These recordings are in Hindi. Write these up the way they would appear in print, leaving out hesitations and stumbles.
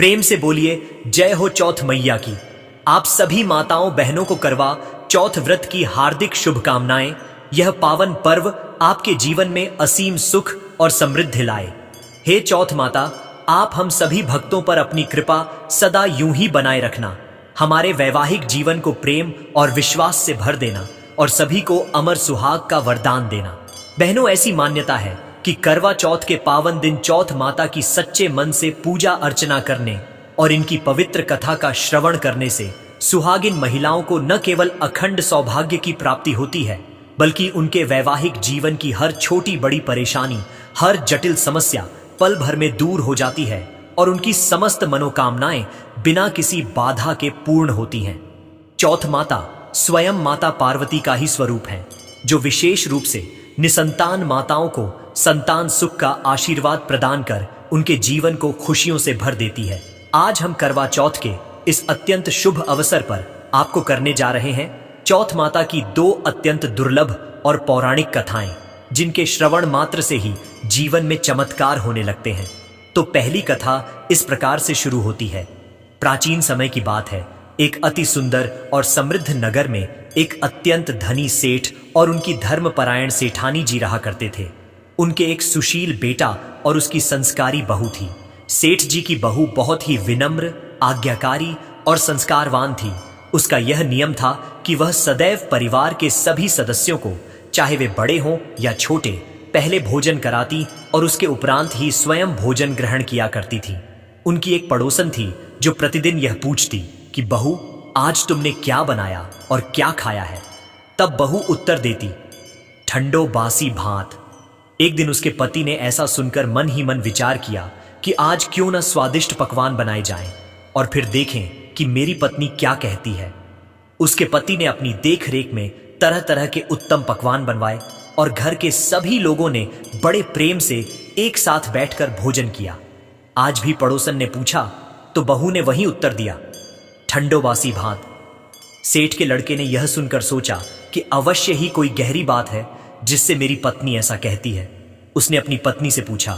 प्रेम से बोलिए जय हो चौथ मैया की। आप सभी माताओं बहनों को करवा चौथ व्रत की हार्दिक शुभकामनाएं। यह पावन पर्व आपके जीवन में असीम सुख और समृद्धि लाए। हे चौथ माता, आप हम सभी भक्तों पर अपनी कृपा सदा यूं ही बनाए रखना। हमारे वैवाहिक जीवन को प्रेम और विश्वास से भर देना और सभी को अमर सुहाग का वरदान देना। बहनों, ऐसी मान्यता है कि करवा चौथ के पावन दिन चौथ माता की सच्चे मन से पूजा अर्चना करने और इनकी पवित्र कथा का श्रवण करने से सुहागिन महिलाओं को न केवल अखंड सौभाग्य की प्राप्ति होती है, बल्कि उनके वैवाहिक जीवन की हर छोटी बड़ी परेशानी, हर जटिल समस्या पल भर में दूर हो जाती है और उनकी समस्त मनोकामनाएं बिना किसी बाधा के पूर्ण होती हैं। चौथ माता स्वयं माता पार्वती का ही स्वरूप है, जो विशेष रूप से निसंतान माताओं को संतान सुख का आशीर्वाद प्रदान कर उनके जीवन को खुशियों से भर देती है। आज हम करवा चौथ के इस अत्यंत शुभ अवसर पर आपको करने जा रहे हैं चौथ माता की दो अत्यंत दुर्लभ और पौराणिक कथाएं, जिनके श्रवण मात्र से ही जीवन में चमत्कार होने लगते हैं। तो पहली कथा इस प्रकार से शुरू होती है। प्राचीन समय की बात है। एक अति सुंदर और समृद्ध नगर में एक अत्यंत धनी सेठ और उनकी धर्मपरायण सेठानी जी रहा करते थे। उनके एक सुशील बेटा और उसकी संस्कारी बहू थी। सेठ जी की बहू बहुत ही विनम्र, आज्ञाकारी और संस्कारवान थी। उसका यह नियम था कि वह सदैव परिवार के सभी सदस्यों को, चाहे वे बड़े हों या छोटे, पहले भोजन कराती और उसके उपरांत ही स्वयं भोजन ग्रहण किया करती थी। उनकी एक पड़ोसन थी जो प्रतिदिन यह पूछती कि बहू, आज तुमने क्या बनाया और क्या खाया है? तब बहू उत्तर देती, ठंडो बासी भात। एक दिन उसके पति ने ऐसा सुनकर मन ही मन विचार किया कि आज क्यों न स्वादिष्ट पकवान बनाए जाएं और फिर देखें कि मेरी पत्नी क्या कहती है। उसके पति ने अपनी देखरेख में तरह तरह के उत्तम पकवान बनवाए और घर के सभी लोगों ने बड़े प्रेम से एक साथ बैठकर भोजन किया। आज भी पड़ोसन ने पूछा तो बहू ने वही उत्तर दिया, ठंडो बासी भात। सेठ के लड़के ने यह सुनकर सोचा कि अवश्य ही कोई गहरी बात है जिससे मेरी पत्नी ऐसा कहती है। उसने अपनी पत्नी से पूछा,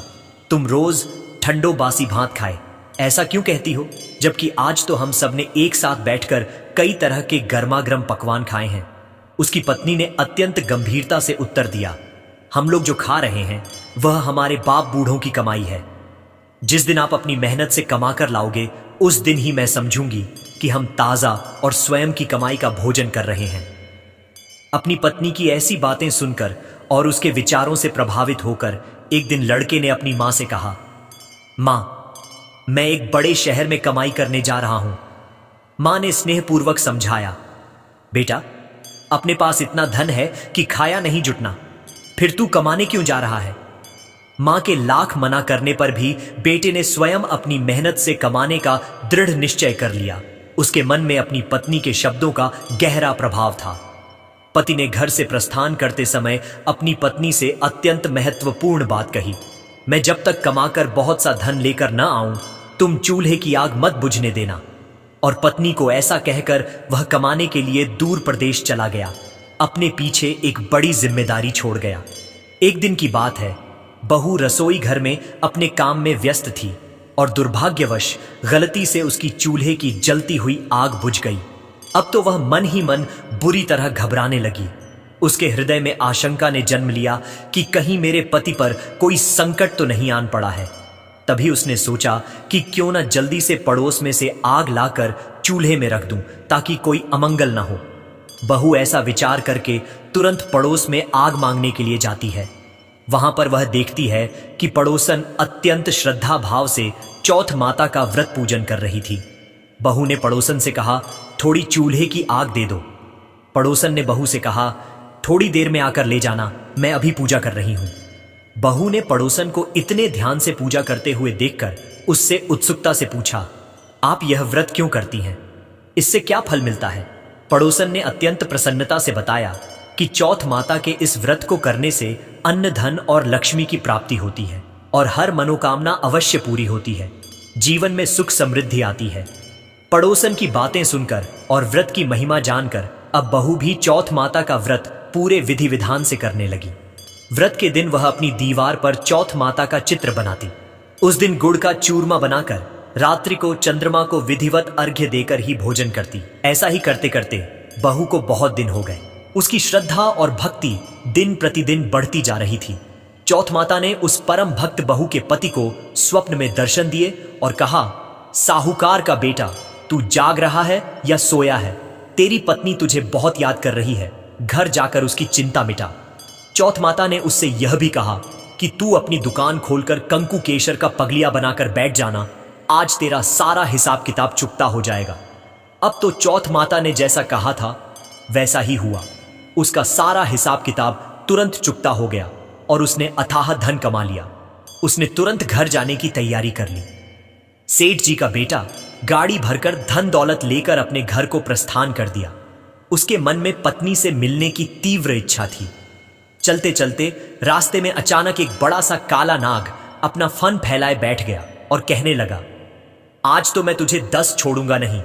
तुम रोज ठंडो बासी भात खाए ऐसा क्यों कहती हो, जबकि आज तो हम सब ने एक साथ बैठकर कई तरह के गर्मागर्म पकवान खाए हैं। उसकी पत्नी ने अत्यंत गंभीरता से उत्तर दिया, हम लोग जो खा रहे हैं वह हमारे बाप बूढ़ों की कमाई है। जिस दिन आप अपनी मेहनत से कमा कर लाओगे, उस दिन ही मैं समझूंगी कि हम ताजा और स्वयं की कमाई का भोजन कर रहे हैं। अपनी पत्नी की ऐसी बातें सुनकर और उसके विचारों से प्रभावित होकर एक दिन लड़के ने अपनी मां से कहा, मां, मैं एक बड़े शहर में कमाई करने जा रहा हूं। मां ने स्नेहपूर्वक समझाया, बेटा, अपने पास इतना धन है कि खाया नहीं जुटना, फिर तू कमाने क्यों जा रहा है? मां के लाख मना करने पर भी बेटे ने स्वयं अपनी मेहनत से कमाने का दृढ़ निश्चय कर लिया। उसके मन में अपनी पत्नी के शब्दों का गहरा प्रभाव था। पति ने घर से प्रस्थान करते समय अपनी पत्नी से अत्यंत महत्वपूर्ण बात कही, मैं जब तक कमाकर बहुत सा धन लेकर न आऊं, तुम चूल्हे की आग मत बुझने देना। और पत्नी को ऐसा कहकर वह कमाने के लिए दूर प्रदेश चला गया। अपने पीछे एक बड़ी जिम्मेदारी छोड़ गया। एक दिन की बात है, बहू रसोई घर में अपने काम में व्यस्त थी और दुर्भाग्यवश गलती से उसकी चूल्हे की जलती हुई आग बुझ गई। अब तो वह मन ही मन बुरी तरह घबराने लगी। उसके हृदय में आशंका ने जन्म लिया कि कहीं मेरे पति पर कोई संकट तो नहीं आन पड़ा है। तभी उसने सोचा कि क्यों न जल्दी से पड़ोस में से आग लाकर चूल्हे में रख दूं ताकि कोई अमंगल न हो। बहू ऐसा विचार करके तुरंत पड़ोस में आग मांगने के लिए जाती है। वहां पर वह देखती है कि पड़ोसन अत्यंत श्रद्धा भाव से चौथ माता का व्रत पूजन कर रही थी। बहू ने पड़ोसन से कहा, थोड़ी चूल्हे की आग दे दो। पड़ोसन ने बहू से कहा, थोड़ी देर में आकर ले जाना, मैं अभी पूजा कर रही हूं। बहू ने पड़ोसन को इतने ध्यान से पूजा करते हुए देखकर उससे उत्सुकता से पूछा, आप यह व्रत क्यों करती हैं? इससे क्या फल मिलता है? पड़ोसन ने अत्यंत प्रसन्नता से बताया कि चौथ माता के इस व्रत को करने से अन्न, धन और लक्ष्मी की प्राप्ति होती है और हर मनोकामना अवश्य पूरी होती है। जीवन में सुख समृद्धि आती है। पड़ोसन की बातें सुनकर और व्रत की महिमा जानकर अब बहू भी चौथ माता का व्रत पूरे विधि विधान से करने लगी। व्रत के दिन वह अपनी दीवार पर चौथ माता का चित्र बनाती। उस दिन गुड़ का चूरमा बनाकर रात्रि को चंद्रमा को विधिवत अर्घ्य देकर ही भोजन करती। ऐसा ही करते करते बहू को बहुत दिन हो गए। उसकी श्रद्धा और भक्ति दिन प्रतिदिन बढ़ती जा रही थी। चौथ माता ने उस परम भक्त बहू के पति को स्वप्न में दर्शन दिए और कहा, साहूकार का बेटा, तू जाग रहा है या सोया है? तेरी पत्नी तुझे बहुत याद कर रही है, घर जाकर उसकी चिंता मिटा। चौथ माता ने उससे यह भी कहा कि तू अपनी दुकान खोलकर कंकु केशर का पगलिया बनाकर बैठ जाना, आज तेरा सारा हिसाब किताब चुकता हो जाएगा। अब तो चौथ माता ने जैसा कहा था वैसा ही हुआ। उसका सारा हिसाब किताब तुरंत चुकता हो गया और उसने अथाह धन कमा लिया। उसने तुरंत घर जाने की तैयारी कर ली। सेठ जी का बेटा गाड़ी भरकर धन दौलत लेकर अपने घर को प्रस्थान कर दिया। उसके मन में पत्नी से मिलने की तीव्र इच्छा थी। चलते चलते रास्ते में अचानक एक बड़ा सा काला नाग अपना फन फैलाए बैठ गया और कहने लगा, आज तो मैं तुझे 10 छोड़ूंगा नहीं।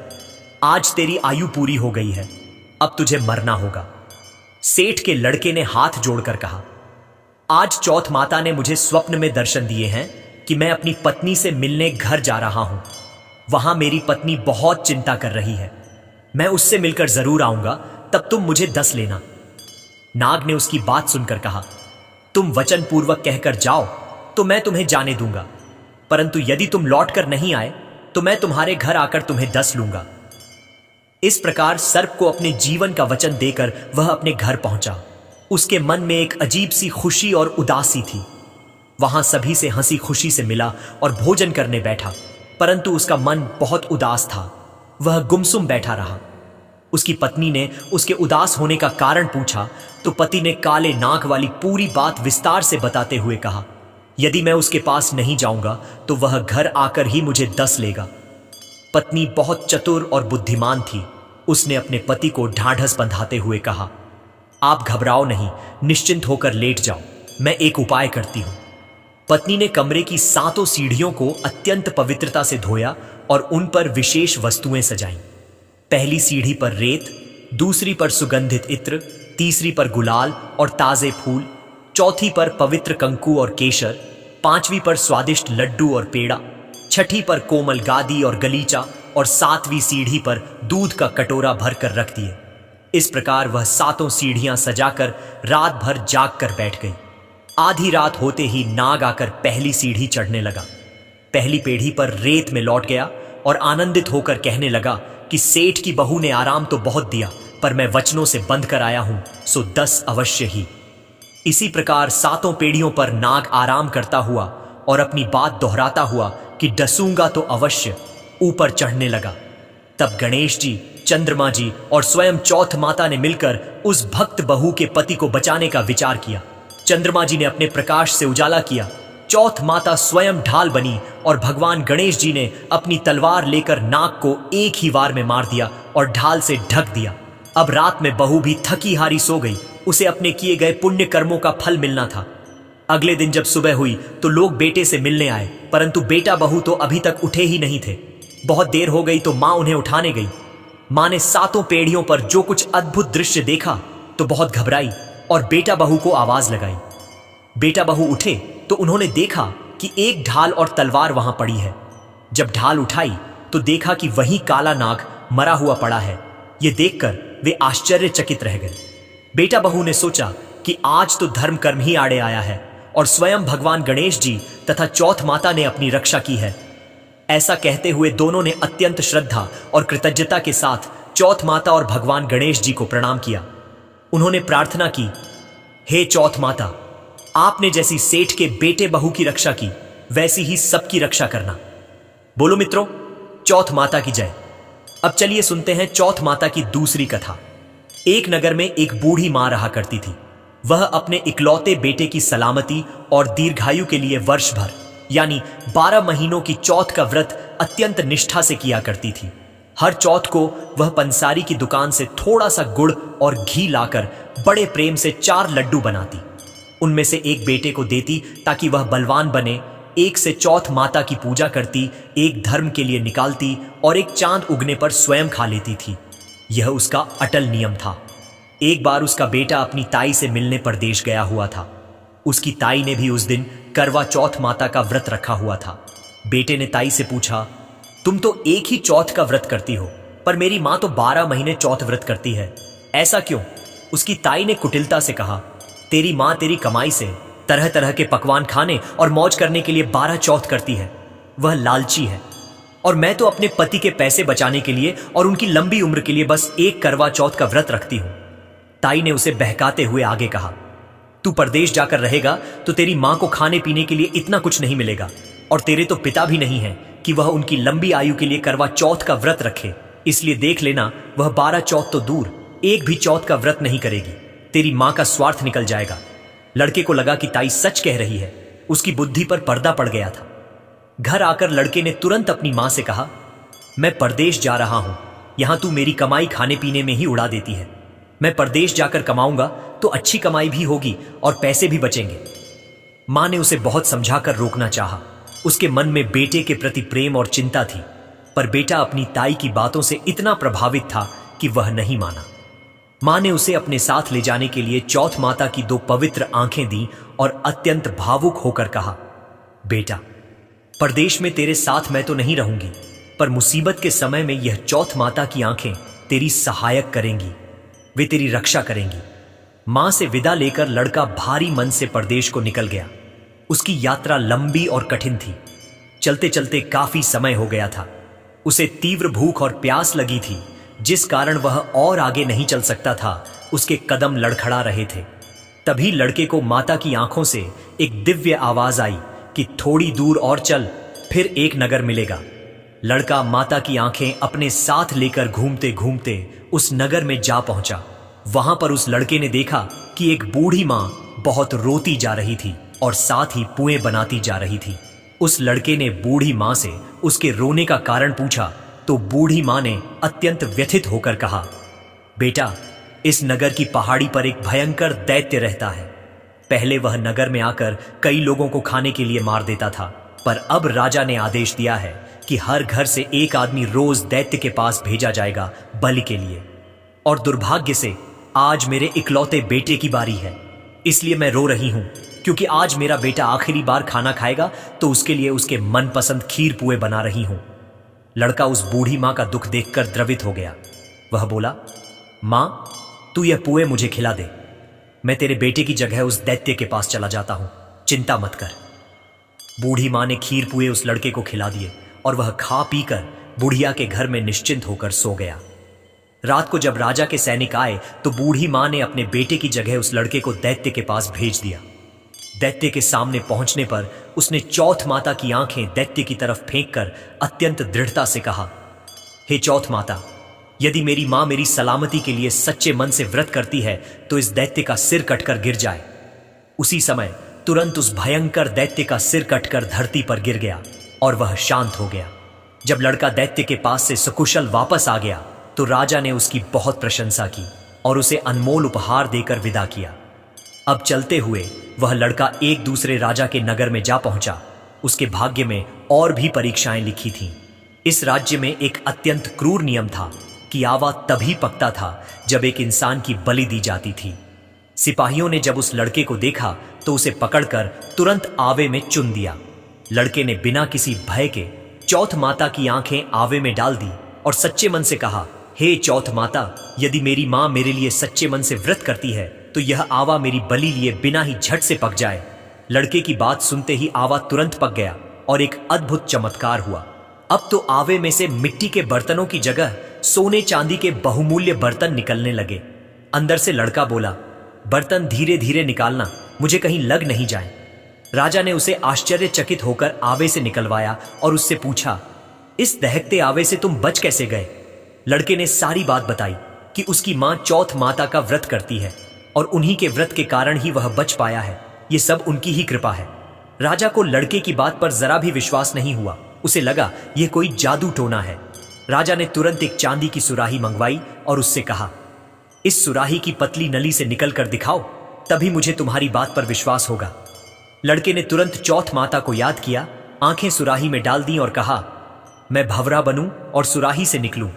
आज तेरी आयु पूरी हो गई है, अब तुझे मरना होगा। सेठ के लड़के ने हाथ जोड़कर कहा, आज चौथ माता ने मुझे स्वप्न में दर्शन दिए हैं कि मैं अपनी पत्नी से मिलने घर जा रहा हूं। वहां मेरी पत्नी बहुत चिंता कर रही है। मैं उससे मिलकर जरूर आऊंगा, तब तुम मुझे 10 लेना। नाग ने उसकी बात सुनकर कहा, तुम वचन पूर्वक कहकर जाओ तो मैं तुम्हें जाने दूंगा, परंतु यदि तुम लौट कर नहीं आए तो मैं तुम्हारे घर आकर तुम्हें 10 लूंगा। इस प्रकार सर्प को अपने जीवन का वचन देकर वह अपने घर पहुंचा। उसके मन में एक अजीब सी खुशी और उदासी थी। वहां सभी से हंसी खुशी से मिला और भोजन करने बैठा, परंतु उसका मन बहुत उदास था। वह गुमसुम बैठा रहा। उसकी पत्नी ने उसके उदास होने का कारण पूछा तो पति ने काले नाक वाली पूरी बात विस्तार से बताते हुए कहा, यदि मैं उसके पास नहीं जाऊंगा तो वह घर आकर ही मुझे 10 लेगा। पत्नी बहुत चतुर और बुद्धिमान थी। उसने अपने पति को ढाढ़स बंधाते हुए कहा, आप घबराओ नहीं, निश्चिंत होकर लेट जाओ, मैं एक उपाय करती हूं। पत्नी ने कमरे की 7 सीढ़ियों को अत्यंत पवित्रता से धोया और उन पर विशेष वस्तुएं सजाईं। पहली सीढ़ी पर रेत, दूसरी पर सुगंधित इत्र, तीसरी पर गुलाल और ताजे फूल, चौथी पर पवित्र कंकु और केशर, 5वीं पर स्वादिष्ट लड्डू और पेड़ा, 6ठी पर कोमल गादी और गलीचा और 7वीं सीढ़ी पर दूध का कटोरा भरकर रख दिए। इस प्रकार वह 7 सीढ़ियां सजाकर रात भर जाग कर बैठ गई। आधी रात होते ही नाग आकर पहली सीढ़ी चढ़ने लगा। पहली पीढ़ी पर रेत में लौट गया और आनंदित होकर कहने लगा कि सेठ की बहू ने आराम तो बहुत दिया, पर मैं वचनों से बंध कर आया हूं, सो 10 अवश्य ही। इसी प्रकार 7 पीढ़ियों पर नाग आराम करता हुआ और अपनी बात दोहराता हुआ कि डसूंगा तो अवश्य, ऊपर चढ़ने लगा। तब गणेश जी, चंद्रमा जी और स्वयं चौथ माता ने मिलकर उस भक्त बहू के पति को बचाने का विचार किया। चंद्रमा जी ने अपने प्रकाश से उजाला किया, चौथ माता स्वयं ढाल बनी और भगवान गणेश जी ने अपनी तलवार लेकर नाग को एक ही वार में मार दिया और ढाल से ढक दिया। अब रात में बहू भी थकी हारी सो गई। उसे अपने किए गए पुण्य कर्मों का फल मिलना था। अगले दिन जब सुबह हुई तो लोग बेटे से मिलने आए, परंतु बेटा बहू तो अभी तक उठे ही नहीं थे। बहुत देर हो गई तो मां उन्हें उठाने गई। मां ने 7 पीढ़ियों पर जो कुछ अद्भुत दृश्य देखा तो बहुत घबराई और बेटा बहू को आवाज लगाई। बेटा बहू उठे तो उन्होंने देखा कि एक ढाल और तलवार वहां पड़ी है। जब ढाल उठाई तो देखा कि वही काला नाग मरा हुआ पड़ा है। यह देखकर वे आश्चर्यचकित रह गए। बेटा बहू ने सोचा कि आज तो धर्म कर्म ही आड़े आया है और स्वयं भगवान गणेश जी तथा चौथ माता ने अपनी रक्षा की है। ऐसा कहते हुए दोनों ने अत्यंत श्रद्धा और कृतज्ञता के साथ चौथ माता और भगवान गणेश जी को प्रणाम किया। उन्होंने प्रार्थना की, हे चौथ माता, आपने जैसी सेठ के बेटे बहू की रक्षा की वैसी ही सबकी रक्षा करना। बोलो मित्रों, चौथ माता की जय। अब चलिए सुनते हैं चौथ माता की दूसरी कथा। एक नगर में एक बूढ़ी मां रहा करती थी। वह अपने इकलौते बेटे की सलामती और दीर्घायु के लिए वर्ष भर यानी 12 महीनों की चौथ का व्रत अत्यंत निष्ठा से किया करती थी। हर चौथ को वह पंसारी की दुकान से थोड़ा सा गुड़ और घी लाकर बड़े प्रेम से 4 लड्डू बनाती। उनमें से एक बेटे को देती ताकि वह बलवान बने, एक से चौथ माता की पूजा करती, एक धर्म के लिए निकालती और एक चांद उगने पर स्वयं खा लेती थी। यह उसका अटल नियम था। एक बार उसका बेटा अपनी ताई से मिलने परदेश गया हुआ था। उसकी ताई ने भी उस दिन करवा चौथ माता का व्रत रखा हुआ था। बेटे ने ताई से पूछा, तुम तो एक ही चौथ का व्रत करती हो, पर मेरी माँ तो 12 महीने चौथ व्रत करती है। ऐसा क्यों? उसकी ताई ने कुटिलता से कहा। तेरी माँ तेरी कमाई से तरह तरह के पकवान खाने और मौज करने के लिए 12 चौथ करती है। वह लालची है, और मैं तो अपने पति के पैसे बचाने के लिए और उनकी लंबी उम्र के लिए बस एक करवा चौथ का व्रत रखती हूं। ताई ने उसे बहकाते हुए आगे कहा, तू परदेश जाकर रहेगा तो तेरी मां को खाने पीने के लिए इतना कुछ नहीं मिलेगा, और तेरे तो पिता भी नहीं है कि वह उनकी लंबी आयु के लिए करवा चौथ का व्रत रखे। इसलिए देख लेना, वह 12 चौथ तो दूर, एक भी चौथ का व्रत नहीं करेगी। तेरी मां का स्वार्थ निकल जाएगा। लड़के को लगा कि ताई सच कह रही है। उसकी बुद्धि पर पर्दा पड़ गया था। घर आकर लड़के ने तुरंत अपनी मां से कहा, मैं परदेश जा रहा हूं, यहां तू मेरी कमाई खाने पीने में ही उड़ा देती है। मैं परदेश जाकर कमाऊंगा तो अच्छी कमाई भी होगी और पैसे भी बचेंगे। मां ने उसे बहुत समझाकर रोकना चाहा। उसके मन में बेटे के प्रति प्रेम और चिंता थी, पर बेटा अपनी ताई की बातों से इतना प्रभावित था कि वह नहीं माना। मां ने उसे अपने साथ ले जाने के लिए चौथ माता की 2 पवित्र आंखें दी और अत्यंत भावुक होकर कहा, बेटा, परदेश में तेरे साथ मैं तो नहीं रहूंगी, पर मुसीबत के समय में यह चौथ माता की आंखें तेरी सहायक करेंगी, वे तेरी रक्षा करेंगी। मां से विदा लेकर लड़का भारी मन से परदेश को निकल गया। उसकी यात्रा लंबी और कठिन थी। चलते चलते काफी समय हो गया था। उसे तीव्र भूख और प्यास लगी थी, जिस कारण वह और आगे नहीं चल सकता था। उसके कदम लड़खड़ा रहे थे। तभी लड़के को माता की आंखों से एक दिव्य आवाज आई कि थोड़ी दूर और चल, फिर एक नगर मिलेगा। लड़का माता की आंखें अपने साथ लेकर घूमते घूमते उस नगर में जा पहुंचा। वहां पर उस लड़के ने देखा कि एक बूढ़ी मां बहुत रोती जा रही थी और साथ ही पुएं बनाती जा रही थी। उस लड़के ने बूढ़ी मां से उसके रोने का कारण पूछा तो बूढ़ी मां ने अत्यंत व्यथित होकर कहा, बेटा, इस नगर की पहाड़ी पर एक भयंकर दैत्य रहता है। पहले वह नगर में आकर कई लोगों को खाने के लिए मार देता था, पर अब राजा ने आदेश दिया है कि हर घर से एक आदमी रोज दैत्य के पास भेजा जाएगा बलि के लिए। और दुर्भाग्य से आज मेरे इकलौते बेटे की बारी है, इसलिए मैं रो रही हूं, क्योंकि आज मेरा बेटा आखिरी बार खाना खाएगा तो उसके लिए उसके मनपसंद खीर पुए बना रही हूं। लड़का उस बूढ़ी मां का दुख देखकर द्रवित हो गया। वह बोला, मां, तू यह पुए मुझे खिला दे। मैं तेरे बेटे की जगह उस दैत्य के पास चला जाता हूं, चिंता मत कर। बूढ़ी मां ने खीर पुए उस लड़के को खिला दिए और वह खा पीकर बुढ़िया के घर में निश्चिंत होकर सो गया। रात को जब राजा के सैनिक आए तो बूढ़ी मां ने अपने बेटे की जगह उस लड़के को दैत्य के पास भेज दिया। दैत्य के सामने पहुंचने पर उसने चौथ माता की आंखें दैत्य की तरफ फेंककर अत्यंत दृढ़ता से कहा, हे चौथ माता, यदि मेरी मां मेरी सलामती के लिए सच्चे मन से व्रत करती है तो इस दैत्य का सिर कटकर गिर जाए। उसी समय तुरंत उस भयंकर दैत्य का सिर कटकर धरती पर गिर गया और वह शांत हो गया। जब लड़का दैत्य के पास से सकुशल वापस आ गया तो राजा ने उसकी बहुत प्रशंसा की और उसे अनमोल उपहार देकर विदा किया। अब चलते हुए वह लड़का एक दूसरे राजा के नगर में जा पहुंचा। उसके भाग्य में और भी परीक्षाएं लिखी थीं। इस राज्य में एक अत्यंत क्रूर नियम था कि आवा तभी पकता था जब एक इंसान की बलि दी जाती थी। सिपाहियों ने जब उस लड़के को देखा तो उसे पकड़कर तुरंत आवे में चुन दिया। लड़के ने बिना किसी भय के चौथ माता की आंखें आवे में डाल दी और सच्चे मन से कहा, हे चौथ माता, यदि मेरी मां मेरे लिए सच्चे मन से व्रत करती है तो यह आवा मेरी बलि लिए बिना ही झट से पक जाए। लड़के की बात सुनते ही आवा तुरंत पक गया और एक अद्भुत चमत्कार हुआ। अब तो आवे में से मिट्टी के बर्तनों की जगह सोने चांदी के बहुमूल्य बर्तन निकलने लगे। अंदर से लड़का बोला, बर्तन धीरे धीरे निकालना, मुझे कहीं लग नहीं जाए। राजा ने उसे आश्चर्यचकित होकर आवे से निकलवाया और उससे पूछा, इस दहकते आवे से तुम बच कैसे गए? लड़के ने सारी बात बताई कि उसकी मां चौथ माता का व्रत करती है और उन्हीं के व्रत के कारण ही वह बच पाया है। ये सब उनकी ही कृपा है। राजा को लड़के की बात पर जरा भी विश्वास नहीं हुआ। उसे लगा यह कोई जादू टोना है। राजा ने तुरंत एक चांदी की सुराही मंगवाई और उससे कहा, इस सुराही की पतली नली से निकल कर दिखाओ, तभी मुझे तुम्हारी बात पर विश्वास होगा। लड़के ने तुरंत चौथ माता को याद किया, आंखें सुराही में डाल दी और कहा, मैं भंवरा बनूं और सुराही से निकलूं।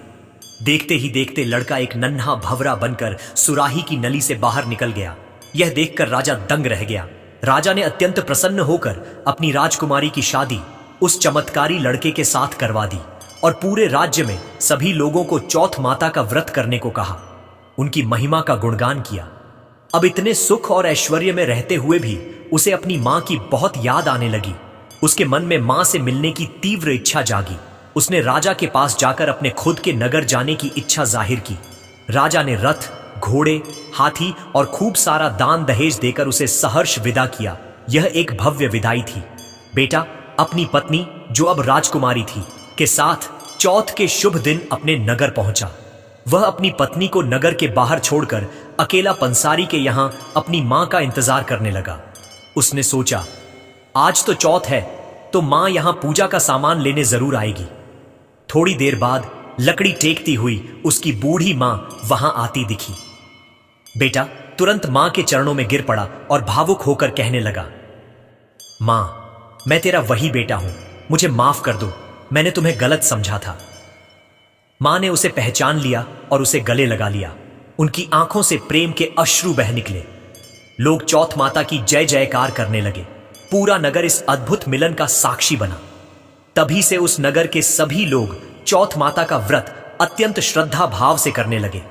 देखते ही देखते लड़का एक नन्हा भंवरा बनकर सुराही की नली से बाहर निकल गया। यह देखकर राजा दंग रह गया। राजा ने अत्यंत प्रसन्न होकर अपनी राजकुमारी की शादी उस चमत्कारी लड़के के साथ करवा दी और पूरे राज्य में सभी लोगों को चौथ माता का व्रत करने को कहा। उनकी महिमा का गुणगान किया। अब इतने सुख और ऐश्वर्य में रहते हुए भी उसे अपनी मां की बहुत याद आने लगी। उसके मन में मां से मिलने की तीव्र इच्छा जागी। उसने राजा के पास जाकर अपने खुद के नगर जाने की इच्छा जाहिर की। राजा ने रथ, घोड़े, हाथी और खूब सारा दान दहेज देकर उसे सहर्ष विदा किया। यह एक भव्य विदाई थी। बेटा अपनी पत्नी, जो अब राजकुमारी थी, के साथ चौथ के शुभ दिन अपने नगर पहुंचा। वह अपनी पत्नी को नगर के बाहर छोड़कर अकेला पंसारी के यहां अपनी मां का इंतजार करने लगा। उसने सोचा, आज तो चौथ है, तो मां यहां पूजा का सामान लेने जरूर आएगी। थोड़ी देर बाद लकड़ी टेकती हुई उसकी बूढ़ी मां वहां आती दिखी। बेटा तुरंत मां के चरणों में गिर पड़ा और भावुक होकर कहने लगा, मां, मैं तेरा वही बेटा हूं, मुझे माफ कर दो, मैंने तुम्हें गलत समझा था। मां ने उसे पहचान लिया और उसे गले लगा लिया। उनकी आंखों से प्रेम के अश्रु बह निकले। लोग चौथ माता की जय जयकार करने लगे। पूरा नगर इस अद्भुत मिलन का साक्षी बना। तभी से उस नगर के सभी लोग चौथ माता का व्रत अत्यंत श्रद्धा भाव से करने लगे।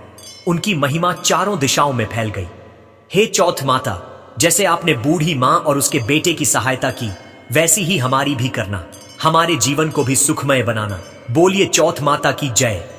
उनकी महिमा चारों दिशाओं में फैल गई। हे चौथ माता, जैसे आपने बूढ़ी मां और उसके बेटे की सहायता की, वैसी ही हमारी भी करना। हमारे जीवन को भी सुखमय बनाना। बोलिए चौथ माता की जय।